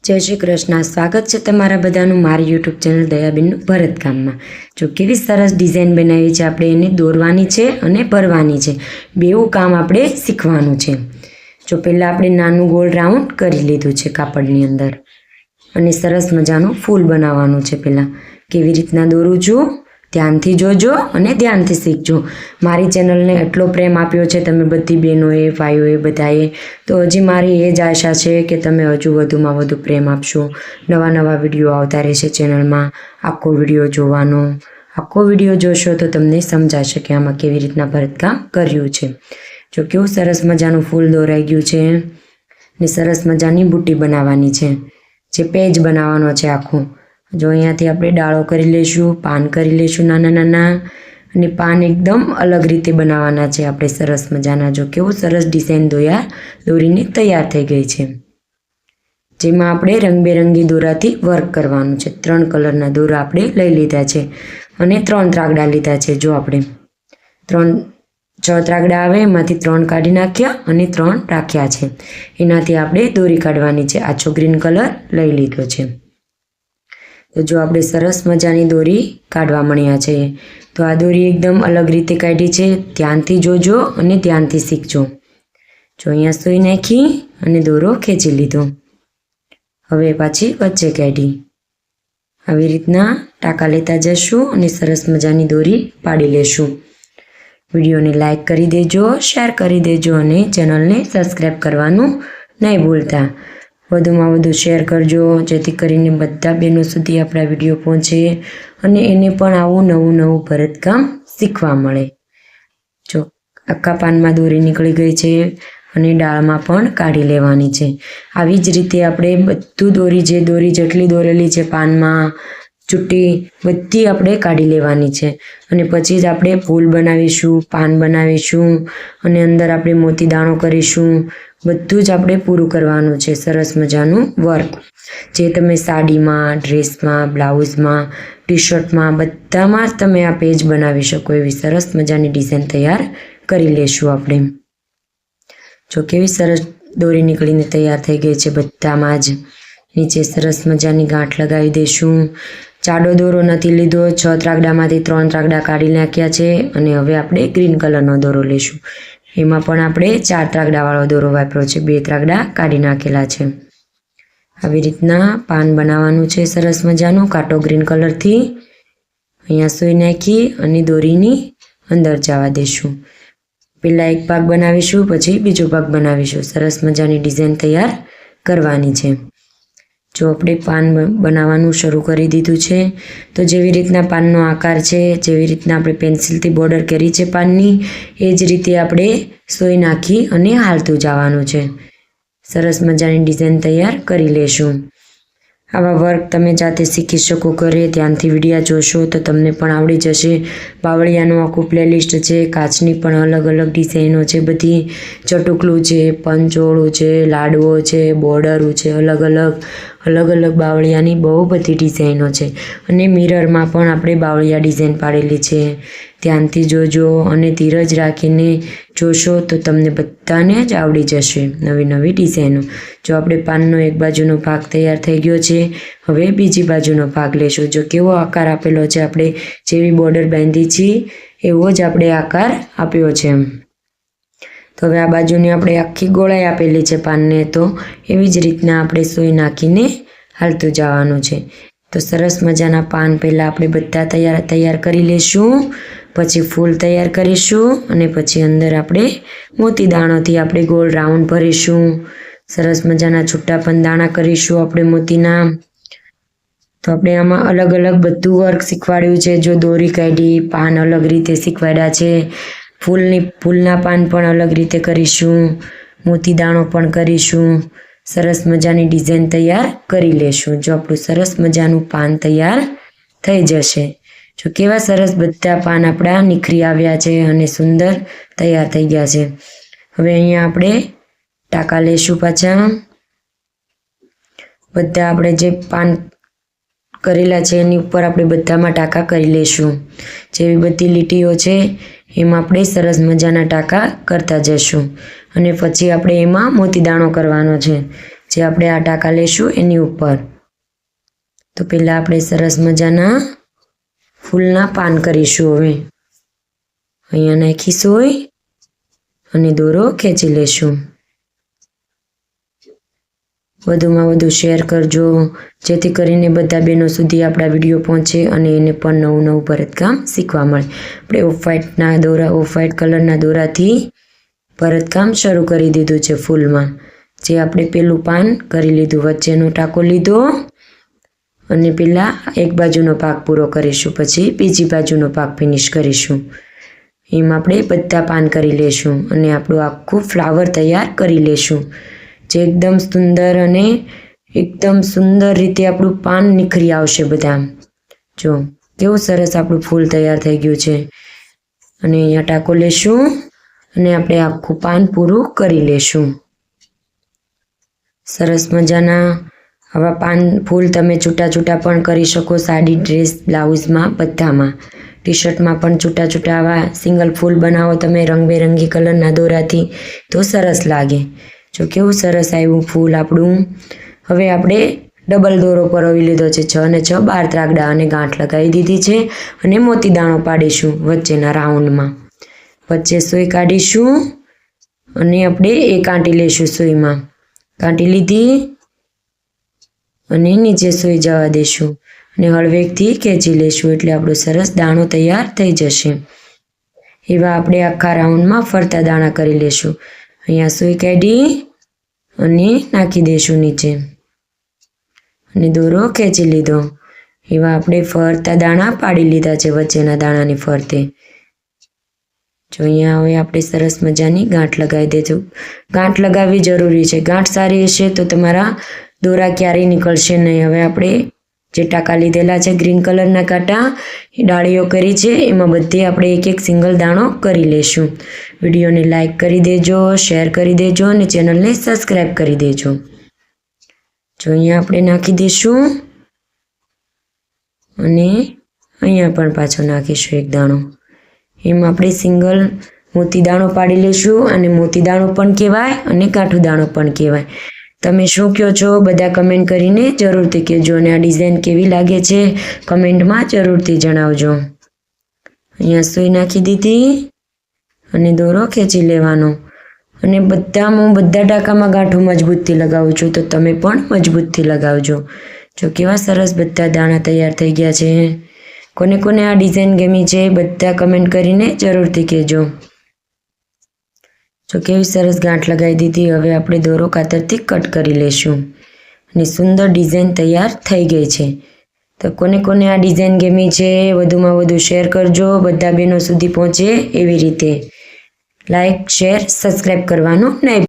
જય શ્રી કૃષ્ણ. સ્વાગત છે તમારા બધાનું મારી યુટ્યુબ ચેનલ દયાબેનનું ભરતકામમાં. જો કેવી સરસ ડિઝાઇન બનાવી છે, આપણે એને દોરવાની છે અને ભરવાની છે. બેઉ કામ આપણે શીખવાનું છે. જો પહેલાં આપણે નાનું ગોળ રાઉન્ડ કરી લીધું છે કાપડની અંદર અને સરસ મજાનું ફૂલ બનાવવાનું છે. પહેલાં કેવી રીતના દોરું છું ધ્યાનથી જોજો અને ધ્યાનથી શીખજો. મારી ચેનલને એટલો પ્રેમ આપ્યો છે તમે બધી બહેનોએ ભાઈઓએ બધાએ, તો હજી મારી એ જ આશા છે કે તમે હજુ વધુમાં વધુ પ્રેમ આપશો. નવા નવા વિડીયો આવતા રહેશે ચેનલમાં. આખો વિડીયો જોવાનો, આખો વિડીયો જોશો તો તમને સમજાશે કે આમાં કેવી રીતના ભરતકામ કર્યું છે. જો કેવું સરસ મજાનું ફૂલ દોરાઈ ગયું છે ને સરસ મજાની બુટ્ટી બનાવવાની છે, જે પેજ બનાવવાનો છે આખું. જો અહીંયાથી આપણે ડાળો કરી લઈશું, પાન કરી લઈશું નાના નાના, અને પાન એકદમ અલગ રીતે બનાવવાના છે આપણે સરસ મજાના. જો કેવું સરસ ડિઝાઇન દોરીને તૈયાર થઈ ગઈ છે, જેમાં આપણે રંગબેરંગી દોરાથી વર્ક કરવાનું છે. 3 કલરના દોરા આપણે લઈ લીધા છે અને 3 ત્રાગડા લીધા છે. જો આપણે 6 ત્રાગડા આવે એમાંથી 3 કાઢી નાખ્યા અને 3 રાખ્યા છે. એનાથી આપણે દોરી કાઢવાની છે. આછો ગ્રીન કલર લઈ લીધો છે. તો જો આપણે સરસ મજાની દોરી કાઢવા મળ્યા છે. તો આ દોરી એકદમ અલગ રીતે કાઢી છે. ધ્યાનથી જોજો અને ધ્યાનથી શીખજો. જો અહીંયા સૂઈ નાખી અને દોરો ખેંચી લીધો. હવે પાછી વચ્ચે કાઢી. આવી રીતના ટાંકા લેતા જશું અને સરસ મજાની દોરી પાડી લેશું. વિડીયોને લાઈક કરી દેજો, શેર કરી દેજો અને ચેનલને સબસ્ક્રાઈબ કરવાનું નહીં ભૂલતા. વધુમાં વધુ શેર કરજો, જેથી કરીને બધા બહેનો સુધી આપણા વિડીયો પહોંચે અને એને પણ આવું નવું નવું ભરતકામ શીખવા મળે. જો આખા પાનમાં દોરી નીકળી ગઈ છે અને ડાળમાં પણ કાઢી લેવાની છે. આવી જ રીતે આપણે બધું દોરી જેટલી દોરેલી છે પાનમાં, ચુટ્ટી બધી આપણે કાઢી લેવાની છે. અને પછી જ આપણે ફૂલ બનાવીશું, પાન બનાવીશું અને અંદર આપણે મોતી દાણો કરીશું. બધું જ આપણે પૂરું કરવાનું છે. સરસ મજાનું વર્ક જે તમે સાડીમાં, ડ્રેસમાં, બ્લાઉઝમાં, ટી શર્ટમાં બધામાં જ તમે આ પેજ બનાવી શકો એવી સરસ મજાની ડિઝાઇન તૈયાર કરી લેશું આપણે. જો કેવી સરસ દોરી નીકળીને તૈયાર થઈ ગઈ છે બધામાં જ. નીચે સરસ મજાની ગાંઠ લગાવી દઈશું. જાડો દોરો નથી લીધો, 6 ત્રાગડામાંથી 3 ત્રાગડા કાઢી નાખ્યા છે અને હવે આપણે ગ્રીન કલરનો દોરો લઈશું. એમાં પણ આપણે 4 ત્રાગડાવાળો દોરો વાપર્યો છે, 2 ત્રાગડા કાઢી નાખેલા છે. આવી રીતના પાન બનાવવાનું છે સરસ મજાનું કાટો ગ્રીન કલરથી. અહીંયા સૂઈ નાખી અને દોરીની અંદર જવા દઈશું. પહેલાં એક ભાગ બનાવીશું, પછી બીજો ભાગ બનાવીશું. સરસ મજાની ડિઝાઇન તૈયાર કરવાની છે. જો આપણે પાન બનાવવાનું શરૂ કરી દીધું છે, તો જેવી રીતના પાનનો આકાર છે, જેવી રીતના આપણે પેન્સિલથી બોર્ડર કરી છે પાનની, એ જ રીતે આપણે સોય નાખી અને હાલતું જવાનું છે. સરસ મજાની ડિઝાઇન તૈયાર કરી લેશું. આવા વર્ક તમે જાતે શીખી શકો ઘરે. ધ્યાનથી વિડીયા જોશો તો તમને પણ આવડી જશે. બાવળિયાનું આખું પ્લેલિસ્ટ છે, કાચની પણ અલગ અલગ ડિઝાઇનો છે બધી. ચટુકલું છે, પંચોળું છે, લાડવો છે, બોર્ડરું છે, અલગ અલગ બાવળિયાની બહુ બધી ડિઝાઇનો છે. અને મિરરમાં પણ આપણે બાવળિયા ડિઝાઇન પાડેલી છે. ધ્યાનથી જોજો અને ધીરજ રાખીને જોશો તો તમને બધાને જ આવડી જશે નવી નવી ડિઝાઇનો. જો આપણે પાનનો એક બાજુનો ભાગ તૈયાર થઈ ગયો છે, હવે બીજી બાજુનો ભાગ લેશું. જો કેવો આકાર આપેલો છે, આપણે જેવી બોર્ડર બાંધી છીએ એવો જ આપણે આકાર આપ્યો છે. તો હવે આ બાજુની આપણે આખી ગોળાઈ આપેલી છે પાનને, તો એવી જ રીતના આપણે સોય નાખીને હાલતું જવાનું છે. તો સરસ મજાના પાન પહેલાં આપણે બધા તૈયાર કરી લઈશું. પછી ફૂલ તૈયાર કરીશું અને પછી અંદર આપણે મોતી દાણોથી આપણે ગોળ રાઉન્ડ ભરીશું. સરસ મજાના છૂટા પણ દાણા કરીશું આપણે મોતીના. તો આપણે આમાં અલગ અલગ બધું વર્ક શીખવાડ્યું છે. જો દોરી કાઢી, પાન અલગ રીતે શીખવાડ્યા છે. ફૂલના પાન પણ અલગ રીતે કરીશું, મોતી દાણો પણ કરીશું. સરસ મજાની ડિઝાઇન તૈયાર કરી લેશું. જો આપણું સરસ મજાનું પાન તૈયાર થઈ જશે. જો કેવા સરસ બધા પાન આપણા નીખરી આવ્યા છે અને સુંદર તૈયાર થઈ ગયા છે. હવે અહીંયા આપણે ટાંકા લેશું પાછા. બધા આપણે જે પાન કરેલા છે એની ઉપર આપણે બધામાં ટાંકા કરી લેશું. જેવી બધી લીટીઓ છે એમાં આપણે સરસ મજાના ટાંકા કરતા જશું અને પછી આપણે એમાં મોતી દાણો કરવાનો છે. જે આપણે આ ટાંકા લેશું એની ઉપર. તો પહેલાં આપણે સરસ મજાના ફૂલના પાન કરીશું. હવે અહીંયા નાખીશું અને દોરો ખેંચી લેશું. વધુમાં વધુ શેર કરજો, જેથી કરીને બધા બહેનો સુધી આપણા વિડીયો પહોંચે અને એને પણ નવું નવું ભરતકામ શીખવા મળે. આપણે ઓફ વ્હાઇટ કલરના દોરાથી ભરતકામ શરૂ કરી દીધું છે ફૂલમાં. જે આપણે પેલું પાન કરી લીધું, વચ્ચેનો ટાંકો લીધો અને પહેલાં એક બાજુનો ભાગ પૂરો કરીશું, પછી બીજી બાજુનો ભાગ ફિનિશ કરીશું. એમ આપણે બધા પાન કરી લેશું અને આપણું આખું ફ્લાવર તૈયાર કરી લેશું. જે એકદમ સુંદર અને એકદમ સુંદર રીતે આપણું પાન નિખરી આવશે બધા. જો કેવું સરસ આપણું ફૂલ તૈયાર થઈ ગયું છે. અને અહીંયા ટાંકો લેશું અને આપણે આખું પાન પૂરું કરી લેશું. સરસ મજાના આવા પાન ફૂલ તમે છૂટા છૂટા પણ કરી શકો, સાડી, ડ્રેસ, બ્લાઉઝમાં, બધામાં. ટી શર્ટમાં પણ છૂટા છૂટા આવા સિંગલ ફૂલ બનાવો તમે રંગબેરંગી કલરના દોરાથી તો સરસ લાગે. જો કેવું સરસ આવ્યું ફૂલ આપણું. હવે આપણે ડબલ દોરો પરોવી લીધો છે. 6 અને 6 12 ત્રાગડા અને ગાંઠ લગાવી દીધી છે અને મોતી દાણો પાડીશું વચ્ચેના રાઉન્ડમાં. વચ્ચે સૂઈ કાઢીશું અને આપણે એ કાંટી લઈશું. સૂઈમાં કાંટી લીધી અને નીચે સૂઈ જવા દઈશું અને હળવેકથી ખેંચી લઈશું એટલે આપણો સરસ દાણો તૈયાર થઈ જશે. એવા આપણે આખા રાઉન્ડમાં ફરતા દાણા કરી લઈશું. અહીંયા સૂઈ કાઢી અને નાખી દઈશું નીચે અને દોરો ખેંચી લીધો. એવા આપણે ફરતા દાણા પાડી લીધા છે વચ્ચેના દાણાની ફરતે. જો અહીંયા હવે આપણે સરસ મજાની ગાંઠ લગાવી દેજો. ગાંઠ લગાવવી જરૂરી છે. ગાંઠ સારી હશે તો તમારા દોરા ક્યારેય નીકળશે નહીં. હવે આપણે જે ટાંકા લીધેલા છે ગ્રીન કલરના કાંટા, એ ડાળીઓ કરી છે, એમાં બધી આપણે એક એક સિંગલ દાણો કરી લેશું. વિડીયોને લાઈક કરી દેજો, શેર કરી દેજો અને ચેનલને સબસ્ક્રાઈબ કરી દેજો. જો અહીંયા આપણે નાખી દઈશું અને અહીંયા પણ પાછો નાખીશું એક દાણો. એમ આપણે સિંગલ મોતી દાણો પાડી લઈશું. અને મોતી દાણો પણ કહેવાય અને કાઠું દાણો પણ કહેવાય. તમે શું કહો છો બધા કમેન્ટ કરીને જરૂરથી કહેજો. અને આ ડિઝાઇન કેવી લાગે છે કમેન્ટમાં જરૂરથી જણાવજો. અહીંયા સૂઈ નાખી દીધી અને દોરો ખેંચી લેવાનો. અને બધા ટાંકામાં ગાંઠો મજબૂતથી લગાવું છું, તો તમે પણ મજબૂતથી લગાવજો. જો કેવા સરસ બધા દાણા તૈયાર થઈ ગયા છે. કોને કોને આ ડિઝાઇન ગમી છે બધા કમેન્ટ કરીને જરૂરથી કહેજો. જો કેવી સરસ ગાંઠ લગાવી દીધી. હવે આપણે દોરો કાતરથી કટ કરી લેશું અને સુંદર ડિઝાઇન તૈયાર થઈ ગઈ છે. તો કોને કોને આ ડિઝાઇન ગમી છે વધુમાં વધુ શેર કરજો, બધા બહેનો સુધી પહોંચે એવી રીતે. લાઈક, શેર, સબસ્ક્રાઈબ કરવાનું નહીં